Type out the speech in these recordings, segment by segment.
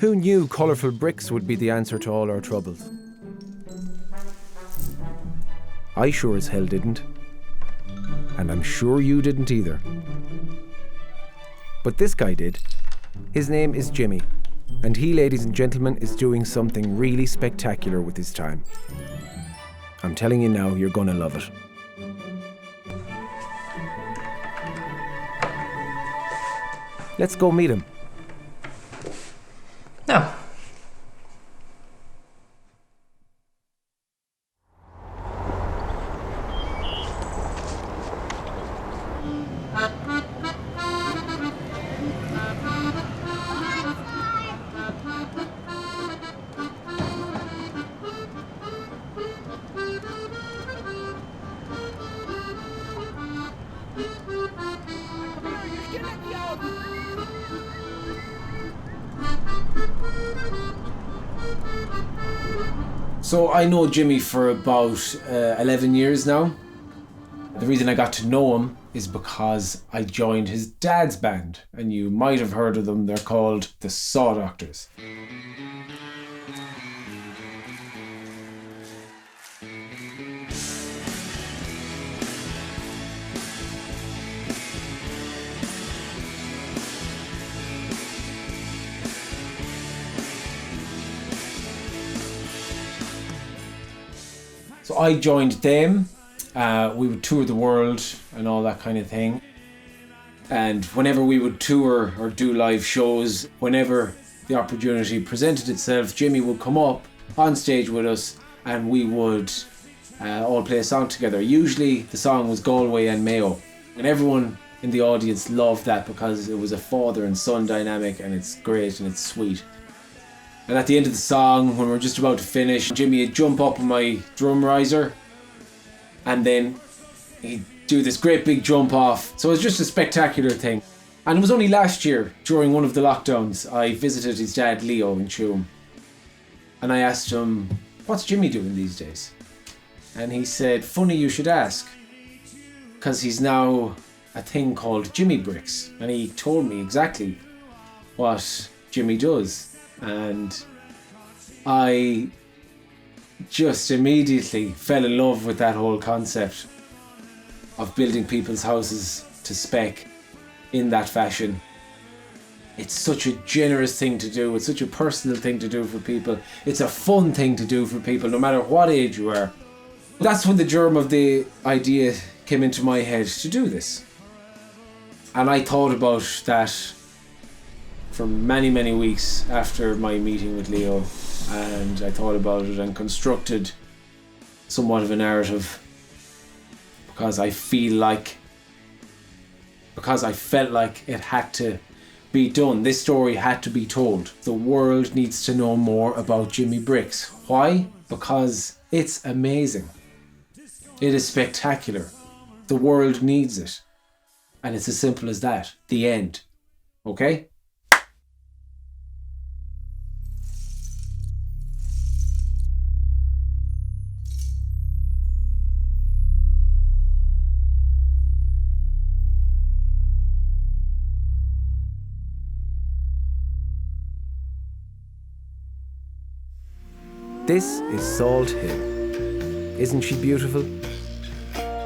Who knew colourful bricks would be the answer to all our troubles? I sure as hell didn't. And I'm sure you didn't either. But this guy did. His name is Jimmy. And he, ladies and gentlemen, is doing something really spectacular with his time. I'm telling you now, you're gonna love it. Let's go meet him. No. So I know Jimmy for about 11 years now. The reason I got to know him is because I joined his dad's band, and you might have heard of them. They're called the Saw Doctors. So I joined them. We would tour the world and all that kind of thing. And whenever we would tour or do live shows, whenever the opportunity presented itself, Jimmy would come up on stage with us and we would all play a song together. Usually the song was Galway and Mayo. And everyone in the audience loved that because it was a father and son dynamic, and it's great and it's sweet. And at the end of the song, when we were just about to finish, Jimmy would jump up on my drum riser and then he'd do this great big jump off. So it was just a spectacular thing. And it was only last year, during one of the lockdowns, I visited his dad Leo in Tuam. And I asked him, what's Jimmy doing these days? And he said, funny you should ask, because he's now a thing called Jimmy Bricks. And he told me exactly what Jimmy does. And I just immediately fell in love with that whole concept of building people's houses to spec in that fashion. It's such a generous thing to do. It's such a personal thing to do for people. It's a fun thing to do for people, no matter what age you are. That's when the germ of the idea came into my head to do this. And I thought about that for many, many weeks after my meeting with Leo, and I thought about it and constructed somewhat of a narrative because I felt like it had to be done. This story had to be told. The world needs to know more about Jimmy Bricks. Why? Because it's amazing. It is spectacular. The world needs it. And it's as simple as that. The end. Okay? This is Salt Hill. Isn't she beautiful?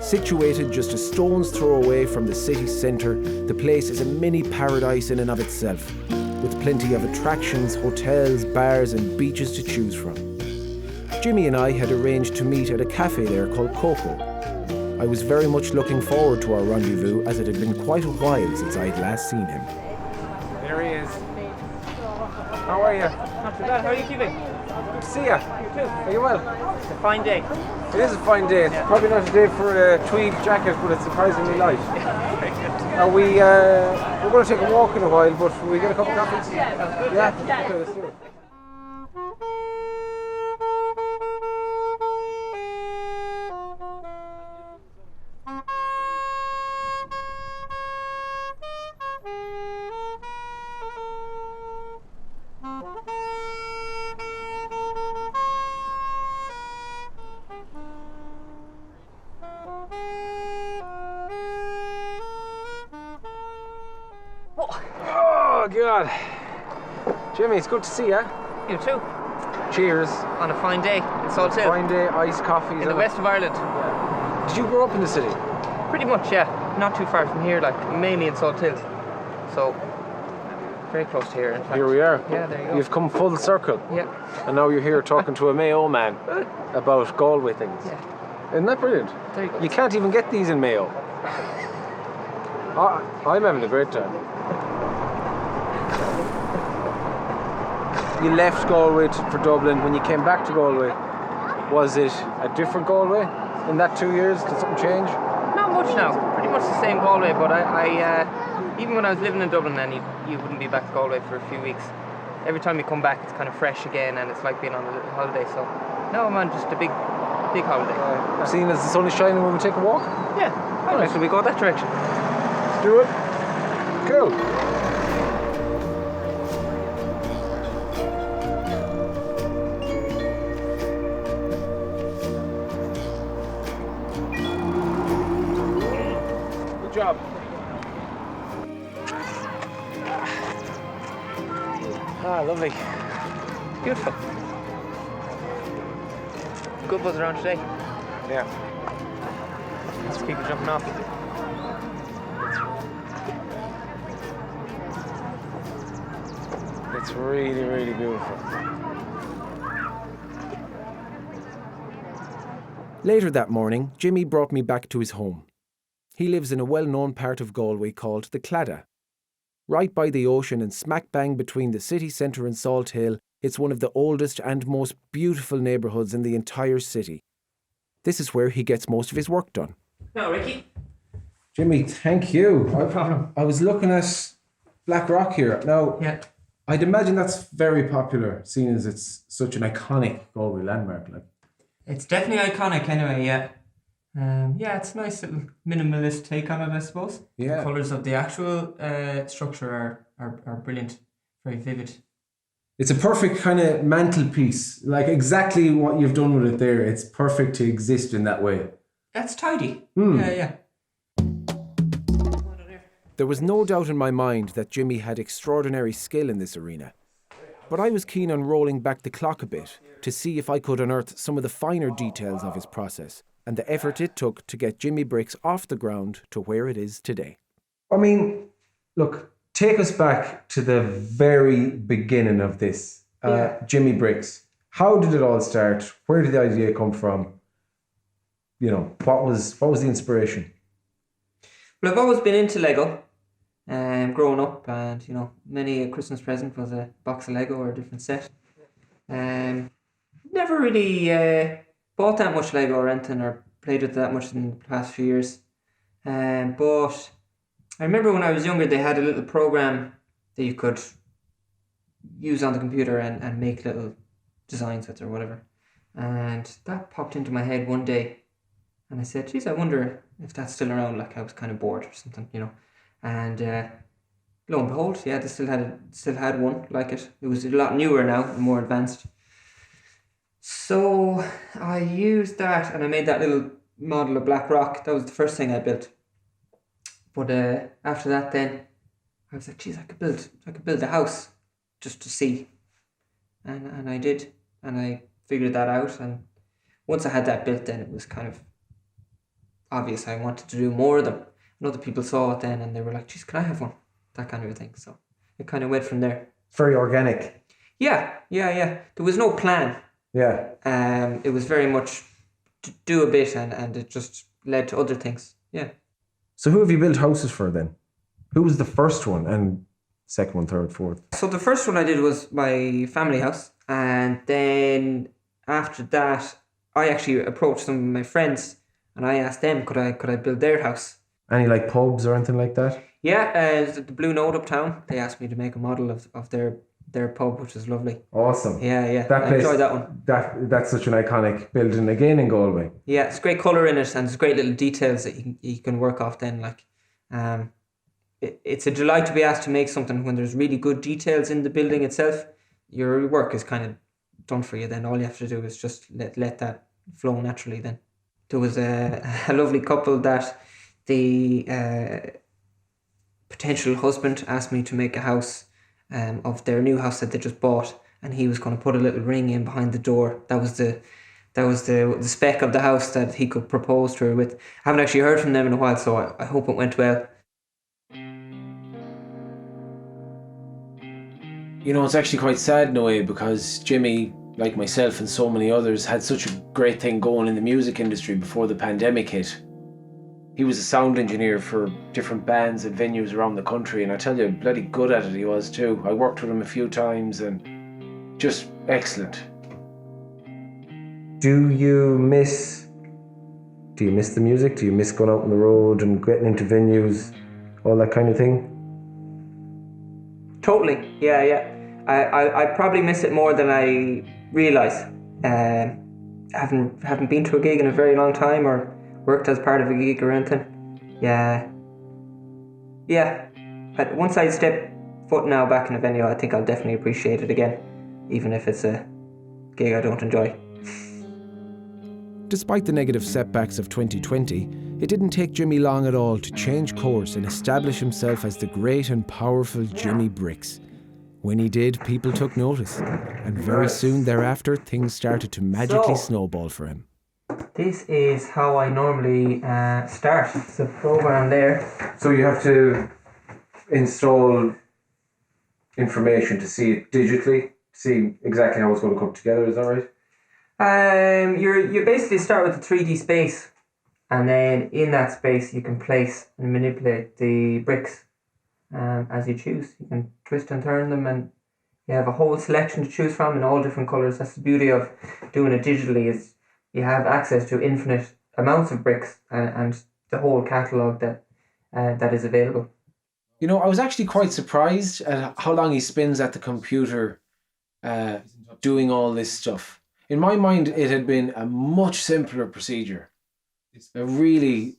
Situated just a stone's throw away from the city centre, the place is a mini paradise in and of itself, with plenty of attractions, hotels, bars and beaches to choose from. Jimmy and I had arranged to meet at a cafe there called Coco. I was very much looking forward to our rendezvous, as it had been quite a while since I had last seen him. There he is. How are you? Not too bad. How are you keeping? Good to see you. You too. Are you well? It's a fine day. It is a fine day. It's probably not a day for a tweed jacket, but it's surprisingly light. Very good. Now we're going to take a walk in a while, but will we get a cup of coffee? Yeah. Okay, let's do it. Oh God! Jimmy, it's good to see you. You too. Cheers. On a fine day in Salt Hill. Fine day, iced coffees. In the west of Ireland. Did you grow up in the city? Pretty much, yeah. Not too far from here, like mainly in Salt Hill. So, very close to here, in fact. Here we are. Yeah, there you go. You've come full circle. Yeah. And now you're here talking to a Mayo man about Galway things. Yeah. Isn't that brilliant? There you go. You can't even get these in Mayo. I'm having a great time. You left Galway for Dublin. When you came back to Galway, was it a different Galway in that 2 years? Did something change? Not much now. Pretty much the same Galway, but I even when I was living in Dublin, then you wouldn't be back to Galway for a few weeks. Every time you come back, it's kind of fresh again, and it's like being on a little holiday. So, no, man, just a big holiday. Seeing as the sun is shining, will we take a walk? Yeah, I reckon we go that direction. Let's do it. Cool. Good job. Ah, lovely. Beautiful. Good buzz around today. Yeah. Lots of people jumping off. It's really, really beautiful. Later that morning, Jimmy brought me back to his home. He lives in a well-known part of Galway called the Claddagh. Right by the ocean and smack bang between the city centre and Salt Hill, it's one of the oldest and most beautiful neighbourhoods in the entire city. This is where he gets most of his work done. No, Ricky. Jimmy, thank you. No problem. I was looking at Black Rock here. Now, Yeah. I'd imagine that's very popular, seeing as it's such an iconic Galway landmark. Like, It's definitely iconic anyway, yeah. Yeah, it's a nice little minimalist take on it, I suppose. Yeah. The colours of the actual structure are brilliant, very vivid. it's a perfect kind of mantelpiece, like exactly what you've done with it there. It's perfect to exist in that way. That's tidy. Hmm. Yeah. There was no doubt in my mind that Jimmy had extraordinary skill in this arena. But I was keen on rolling back the clock a bit to see if I could unearth some of the finer details of his process and the effort it took to get Jimmy Bricks off the ground to where it is today. I mean, look, take us back to the very beginning of this. Jimmy Bricks. How did it all start? Where did the idea come from? You know, what was the inspiration? Well, I've always been into Lego, growing up, and many a Christmas present was a box of Lego or a different set. Never really bought that much Lego or anything, or played with it that much in the past few years. But I remember when I was younger, they had a little program that you could use on the computer and make little designs with or whatever. And that popped into my head one day. And I said, geez, I wonder if that's still around. Like, I was kind of bored or something, And lo and behold, yeah, they still had one like it. It was a lot newer now and more advanced. So I used that and I made that little model of Black Rock. That was the first thing I built. But after that, then I was like, geez, I could build a house just to see, and I did, and I figured that out. And once I had that built, then it was kind of obvious I wanted to do more of them. And other people saw it then, and they were like, geez, can I have one? That kind of a thing. So it kind of went from there. Very organic. Yeah. There was no plan. Yeah. It was very much to do a bit, and it just led to other things. Yeah. So who have you built houses for then? Who was the first one and second one, third, fourth? So the first one I did was my family house, and then after that I actually approached some of my friends and I asked them could I build their house. Any like pubs or anything like that? Yeah, the Blue Note uptown, they asked me to make a model of their pub, which was lovely. Awesome. Yeah. That I place, enjoyed that one. That's such an iconic building again in Galway. Yeah, it's great colour in it, and there's great little details that you can work off then. Like, it's a delight to be asked to make something when there's really good details in the building itself. Your work is kind of done for you then. All you have to do is just let that flow naturally then. There was a lovely couple that the potential husband asked me to make a house of their new house that they just bought, and he was going to put a little ring in behind the door. That was the spec of the house that he could propose to her with. I haven't actually heard from them in a while, so I hope it went well. You know, it's actually quite sad in a way, because Jimmy, like myself and so many others, had such a great thing going in the music industry before the pandemic hit. He was a sound engineer for different bands and venues around the country, and I tell you, bloody good at it he was too. I worked with him a few times, and just excellent. Do you miss the music? Do you miss going out on the road and getting into venues, all that kind of thing? Totally, yeah. I probably miss it more than I realise. Haven't been to a gig in a very long time, or worked as part of a gig or anything. Yeah. But once I step foot now back in a venue, I think I'll definitely appreciate it again, even if it's a gig I don't enjoy. Despite the negative setbacks of 2020, it didn't take Jimmy long at all to change course and establish himself as the great and powerful Jimmy Brix. When he did, people took notice, and very soon thereafter, things started to magically snowball for him. This is how I normally start. It's a program there. So you have to install information to see it digitally, see exactly how it's going to come together, is that right? You basically start with a 3D space, and then in that space you can place and manipulate the bricks as you choose. You can twist and turn them, and you have a whole selection to choose from in all different colours. That's the beauty of doing it digitally, is you have access to infinite amounts of bricks and the whole catalogue that is available. You know, I was actually quite surprised at how long he spends at the computer doing all this stuff. In my mind, it had been a much simpler procedure. It really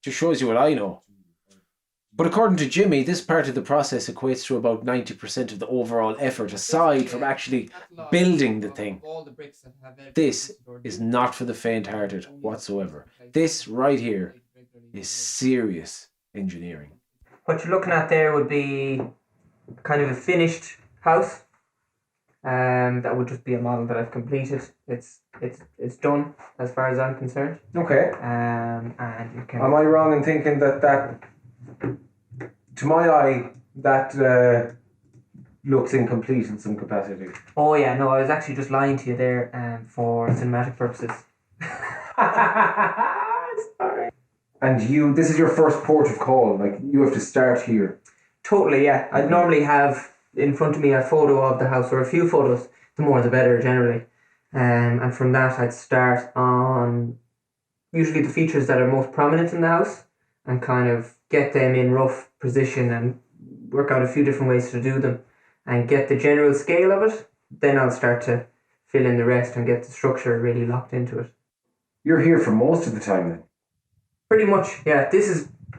just shows you what I know. But according to Jimmy, this part of the process equates to about 90% of the overall effort, aside from actually building the thing. This is not for the faint-hearted whatsoever. This right here is serious engineering. What you're looking at there would be kind of a finished house. That would just be a model that I've completed. It's done as far as I'm concerned. Okay. And you can. Am I wrong in thinking that to my eye, that looks incomplete in some capacity? Oh yeah, no, I was actually just lying to you there for cinematic purposes. Sorry. And this is your first port of call, like you have to start here. Totally, yeah. I'd normally have in front of me a photo of the house, or a few photos, the more the better generally. And from that I'd start on usually the features that are most prominent in the house, and kind of get them in rough position and work out a few different ways to do them and get the general scale of it. Then I'll start to fill in the rest and get the structure really locked into it. You're here for most of the time then? Pretty much, yeah. This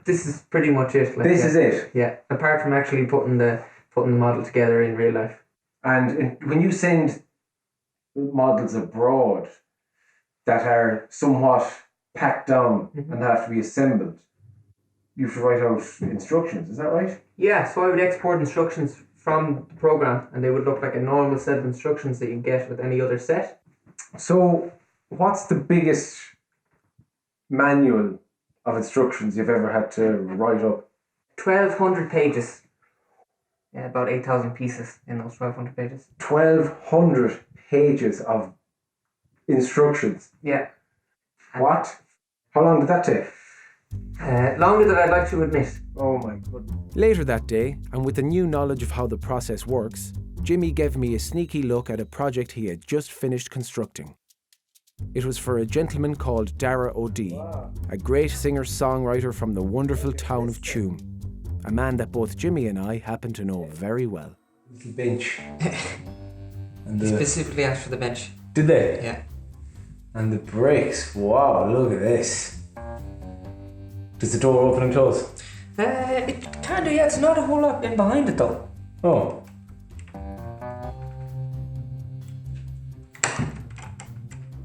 is pretty much it. This is it? Yeah, apart from actually putting the model together in real life. And when you send models abroad that are somewhat packed down and have to be assembled, you have to write out instructions, is that right? Yeah, so I would export instructions from the program, and they would look like a normal set of instructions that you get with any other set. So what's the biggest manual of instructions you've ever had to write up? 1,200 pages. Yeah, about 8,000 pieces in those 1,200 pages. 1,200 pages of instructions? Yeah. What? How long did that take? Longer than I'd like to admit. Oh my goodness. Later that day, and with the new knowledge of how the process works, Jimmy gave me a sneaky look at a project he had just finished constructing. It was for a gentleman called Dara O'Dea, a great singer-songwriter from the wonderful town of Tuam, a man that both Jimmy and I happen to know very well. Little bench. And Specifically asked for the bench. Did they? Yeah. And the bricks. Wow, look at this. Does the door open and close? It can do, yeah. It's not a whole lot in behind it though. Oh.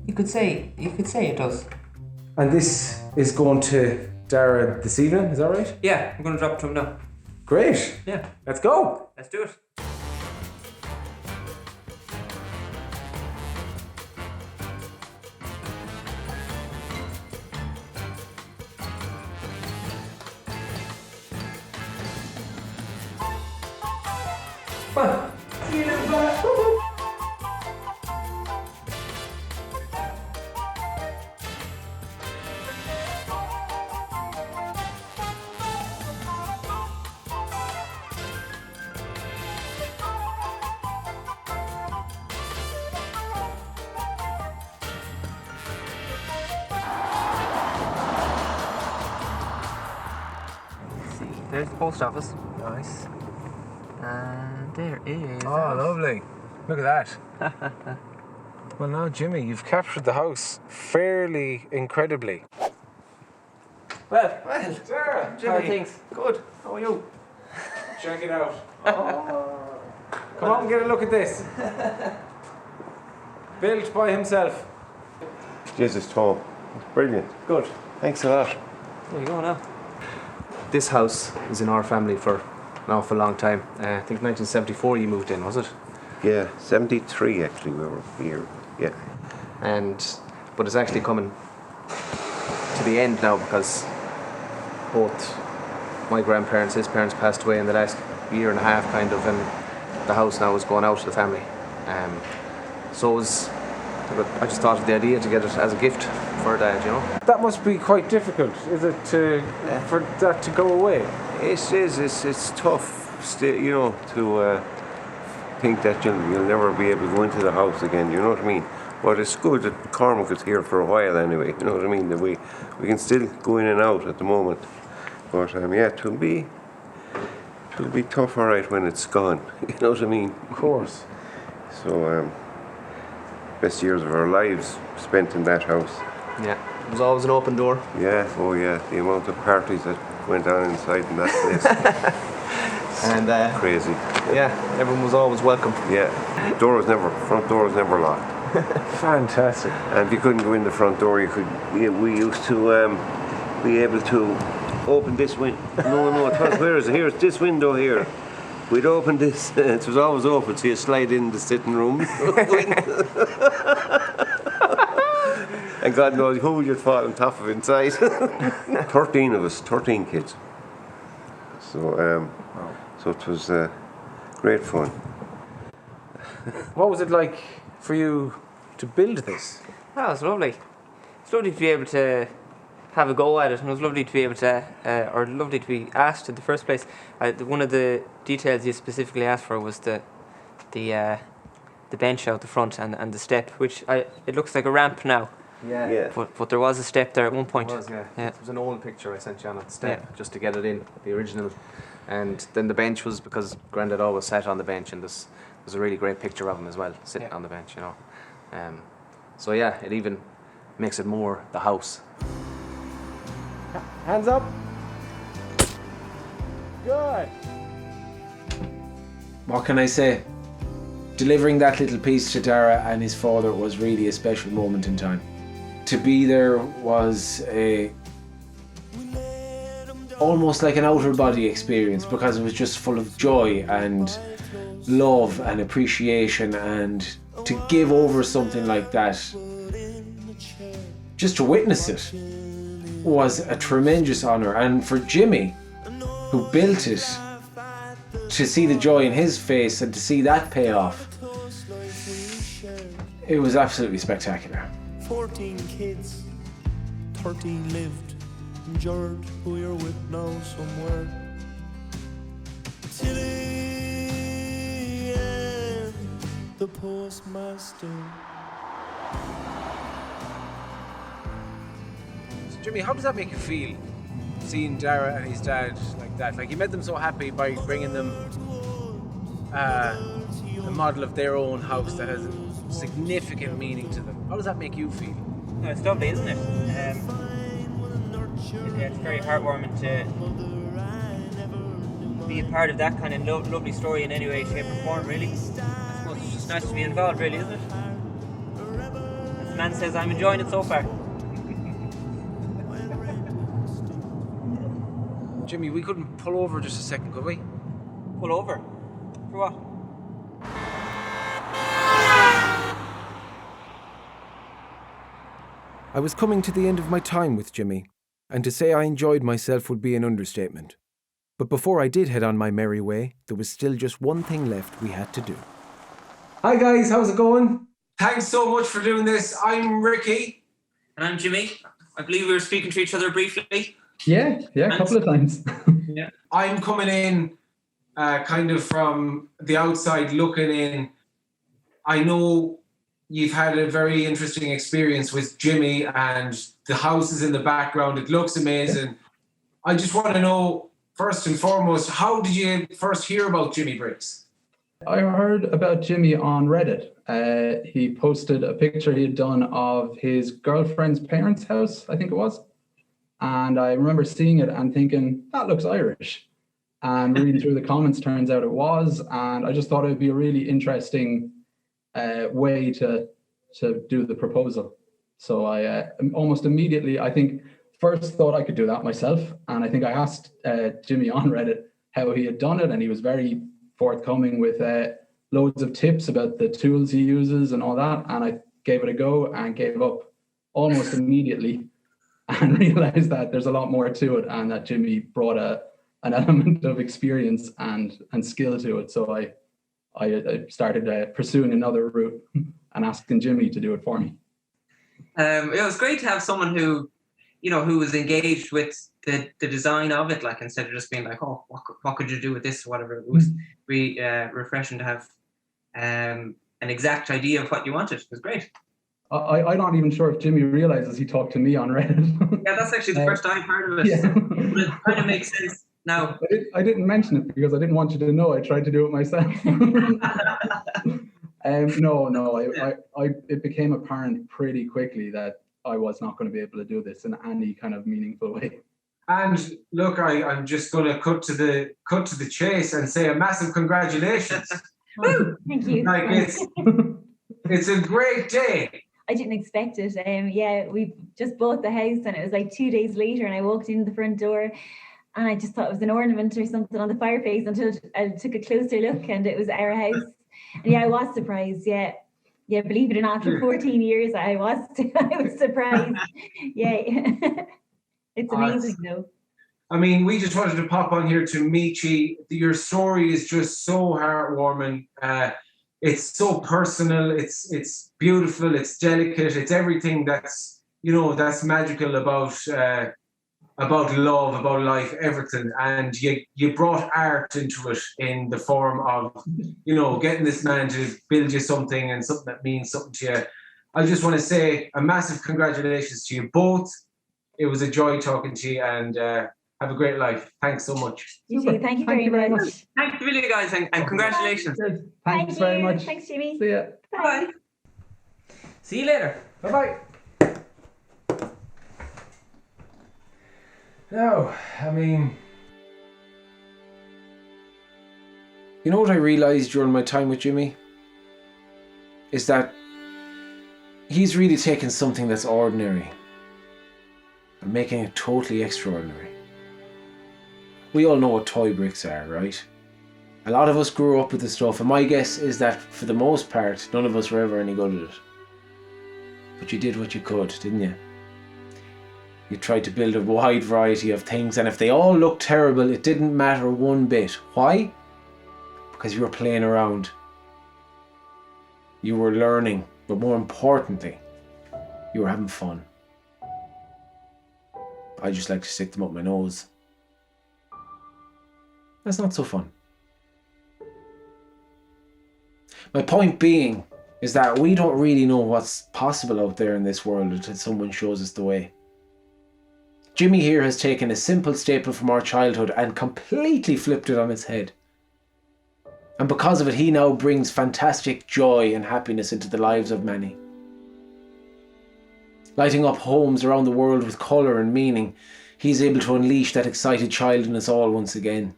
You could say it does. And this is going to Dara this evening, is that right? Yeah, I'm going to drop it to him now. Great. Yeah. Let's go. Let's do it. there's the post office. Nice. And there is. Oh, lovely. Look at that. Well, now, Jimmy, you've captured the house fairly incredibly. Well, Sarah, how are things? Good. How are you? Check it out. Come on, get a look at this. Built by himself. Jesus, Tom. Brilliant. Good. Thanks a lot. There you go now. This house is in our family for an awful long time. I think 1974 you moved in, was it? Yeah, 73 actually we were here. Yeah. But it's actually coming to the end now because both my grandparents, his parents passed away in the last year and a half kind of, and the house now is going out to the family. So it was, I just thought of the idea to get it as a gift for Dad, you know. That must be quite difficult, is it, for that to go away? It is. It's tough, you know, to think that you'll never be able to go into the house again. You know what I mean? But it's good that Cormac is here for a while anyway. You know what I mean? That we can still go in and out at the moment. But yeah, it'll be tough, all right, when it's gone. You know what I mean? Of course. So best years of our lives spent in that house. Yeah, it was always an open door. Yeah, oh yeah, the amount of parties that went on inside in that place. And Crazy. yeah, everyone was always welcome. Yeah, front door was never locked. Fantastic. And if you couldn't go in the front door, we used to be able to open this window. No, where is it? Here's this window here. We'd open this, it was always open, so you slide in the sitting room. And God knows who you'd fall on top of inside. 13 of us, 13 kids. So it was great fun. What was it like for you to build this? Oh, it's lovely. It's lovely to be able to have a go at it, and it was lovely to be able to, or lovely to be asked in the first place. One of the details you specifically asked for was the bench out the front and the step, which it looks like a ramp now. Yeah. But there was a step there at one point. It was, yeah. Yeah. It was an old picture I sent you on at the step, just to get it in, the original. And then the bench was because Grandad always sat on the bench, and there's a really great picture of him as well, sitting on the bench, you know. So yeah, it even makes it more the house. Hands up. Good. What can I say? Delivering that little piece to Dara and his father was really a special moment in time. To be there was almost like an outer body experience, because it was just full of joy and love and appreciation, and to give over something like that, just to witness it, was a tremendous honour. And for Jimmy, who built it, to see the joy in his face and to see that pay off, it was absolutely spectacular. 14 kids, 13 lived, and George, who you're with now somewhere. Tilly and the postmaster. So Jimmy, how does that make you feel, seeing Dara and his dad like that? Like, you made them so happy by bringing them a model of their own house that has a significant meaning to them. How does that make you feel? No, it's lovely, isn't it? It's very heartwarming to be a part of that kind of lovely story in any way, shape or form, really. I suppose it's just nice to be involved, really, isn't it? As the man says, I'm enjoying it so far. Jimmy, we couldn't pull over just a second, could we? Pull over? For what? I was coming to the end of my time with Jimmy, and to say I enjoyed myself would be an understatement. But before I did head on my merry way, there was still just one thing left we had to do. Hi guys, how's it going? Thanks so much for doing this. I'm Ricky. And I'm Jimmy. I believe we were speaking to each other briefly. Yeah, a couple of times. Yeah. I'm coming in kind of from the outside looking in. I know you've had a very interesting experience with Jimmy, and the house is in the background. It looks amazing. I just want to know, first and foremost, how did you first hear about Jimmy Briggs? I heard about Jimmy on Reddit. He posted a picture he had done of his girlfriend's parents' house, I think it was. And I remember seeing it and thinking, that looks Irish. And reading through the comments, turns out it was. And I just thought it would be a really interesting way to do the proposal. So I almost immediately, I think, first thought I could do that myself. And I think I asked Jimmy on Reddit how he had done it. And he was very forthcoming with loads of tips about the tools he uses and all that. And I gave it a go and gave up almost immediately and realized that there's a lot more to it and that Jimmy brought an element of experience and skill to it. So I started pursuing another route and asking Jimmy to do it for me. It was great to have someone who was engaged with the design of it, like instead of just being like, oh, what could you do with this or whatever. It was really refreshing to have an exact idea of what you wanted. It was great. I'm not even sure if Jimmy realizes he talked to me on Reddit. Yeah, that's actually the first I've heard of it. Yeah. But it kind of makes sense now. I didn't mention it because I didn't want you to know I tried to do it myself. It became apparent pretty quickly that I was not going to be able to do this in any kind of meaningful way. And look, I'm just going to cut to the chase and say a massive congratulations. Oh, thank you. Like it's a great day. I didn't expect it. We just bought the house and it was like 2 days later and I walked in the front door and I just thought it was an ornament or something on the fireplace until I took a closer look and it was our house. And yeah, I was surprised. Yeah, believe it or not, for 14 years I was surprised. Yeah. It's amazing though. I mean, we just wanted to pop on here to meet you. Your story is just so heartwarming. It's so personal. It's beautiful. It's delicate. It's everything that's magical about love, about life, everything. And you brought art into it in the form of, getting this man to build you something and something that means something to you. I just want to say a massive congratulations to you both. It was a joy talking to you and have a great life. Thanks so much. You too. Thank you very much. Thanks really, guys, and congratulations. Thanks very much. Thanks, Jimmy. See ya. Bye. See you later. Bye-bye. No, I mean... You know what I realised during my time with Jimmy? Is that he's really taken something that's ordinary and making it totally extraordinary. We all know what toy bricks are, right? A lot of us grew up with the stuff, and my guess is that for the most part, none of us were ever any good at it. But you did what you could, didn't you? You tried to build a wide variety of things, and if they all looked terrible, it didn't matter one bit. Why? Because you were playing around. You were learning, but more importantly, you were having fun. I just like to stick them up my nose. That's not so fun. My point being is that we don't really know what's possible out there in this world until someone shows us the way. Jimmy here has taken a simple staple from our childhood and completely flipped it on its head. And because of it, he now brings fantastic joy and happiness into the lives of many. Lighting up homes around the world with colour and meaning, he's able to unleash that excited child in us all once again.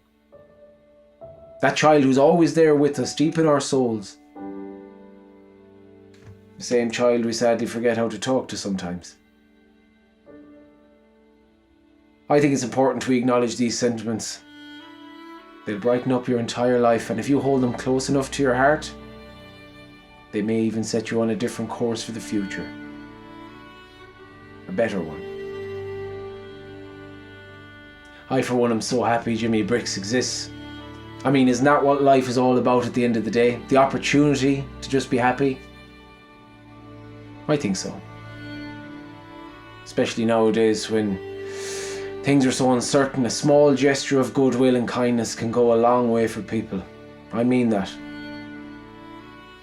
That child who's always there with us, deep in our souls. The same child we sadly forget how to talk to sometimes. I think it's important we acknowledge these sentiments. They'll brighten up your entire life, and if you hold them close enough to your heart, they may even set you on a different course for the future. A better one. I, for one, am so happy Jimmy Bricks exists. I mean, isn't that what life is all about at the end of the day? The opportunity to just be happy? I think so. Especially nowadays when things are so uncertain, a small gesture of goodwill and kindness can go a long way for people. I mean that.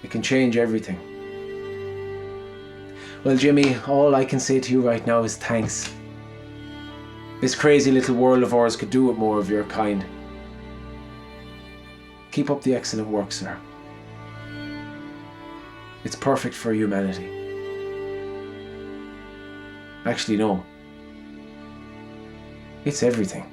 It can change everything. Well, Jimmy, all I can say to you right now is thanks. This crazy little world of ours could do with more of your kind. Keep up the excellent work, sir. It's perfect for humanity. Actually, no. It's everything.